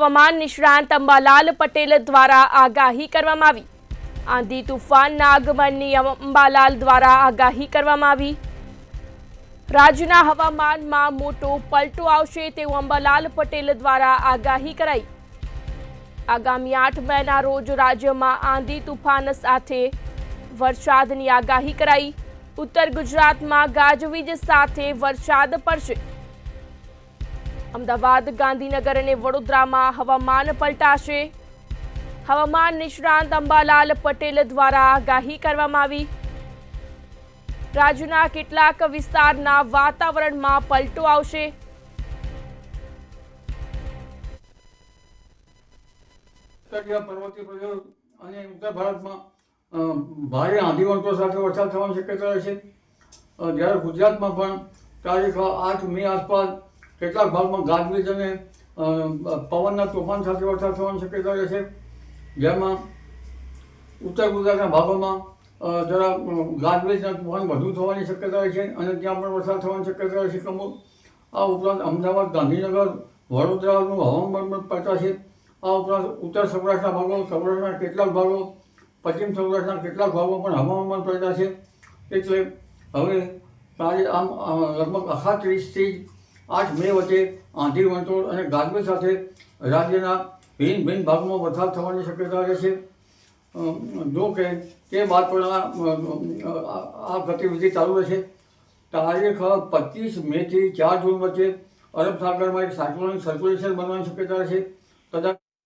હવામાન નિષ્ણાંત અંબાલાલ પટેલ દ્વારા આગાહી કરવામાં આવી। આંધી તુફાનના આગમનની અંબાલાલ દ્વારા આગાહી કરવામાં આવી। રાજ્યના હવામાનમાં મોટો પલટો આવશે તેવું અંબાલાલ પટેલ દ્વારા આગાહી કરાઈ। આગામી 8 મેના રોજ રાજ્યમાં આંધી તુફાન સાથે વરસાદની આગાહી કરાઈ। ઉત્તર ગુજરાતમાં ગાજવીજ સાથે વરસાદ પડશે। અમદાવાદ, ગાંધીનગર અને વડોદરામાં હવામાન પલટાશે। હવામાન નિષ્ણાંત અંબાલાલ પટેલ દ્વારા આગાહી કરવામાં આવી। રાજ્યના કેટલાક વિસ્તારના વાતાવરણમાં પલટો આવશે। પર્વતીય પ્રદેશો અને ઉત્તર ભારતમાં ભારે આંધી વંટો સાથે વરસાદ થવાની શક્યતા રહેશે। જ્યારે ગુજરાતમાં પણ તારીખ 8 મે આસપાસ કેટલાક ભાગમાં ગાજવીજ અને પવનના તોફાન સાથે વરસાદ થવાની શક્યતા રહેશે। જેમાં ઉત્તર ગુજરાતના ભાગોમાં જરા ગાજવીજના તોફાન વધુ થવાની શક્યતા રહેશે અને ત્યાં પણ વરસાદ થવાની શક્યતા રહેશે અમુક। આ ઉપરાંત અમદાવાદ, ગાંધીનગર, વડોદરાનું હવામાન પણ પલટાશે। આ ઉપરાંત ઉત્તર સૌરાષ્ટ્રના ભાગો, સૌરાષ્ટ્રના કેટલાક ભાગો, પશ્ચિમ સૌરાષ્ટ્રના કેટલાક ભાગો પણ હવામાન પલટાશે। એટલે હવે આમ લગભગ 38 થી 8 મે વચ્ચે આંધી વંટોળ અને ગાજવીજ સાથે રાજ્યના ભિન્ન ભાગમાં વરસાદ થવાની શક્યતા રહેશે। જો કે તે બાદ પણ આ ગતિવિધિ ચાલુ રહેશે। તારીખ 25 મેથી 4 જૂન વચ્ચે અરબ સાગરમાં એક સાયક્લોનિક સર્ક્યુલેશન બનવાની શક્યતા રહેશે।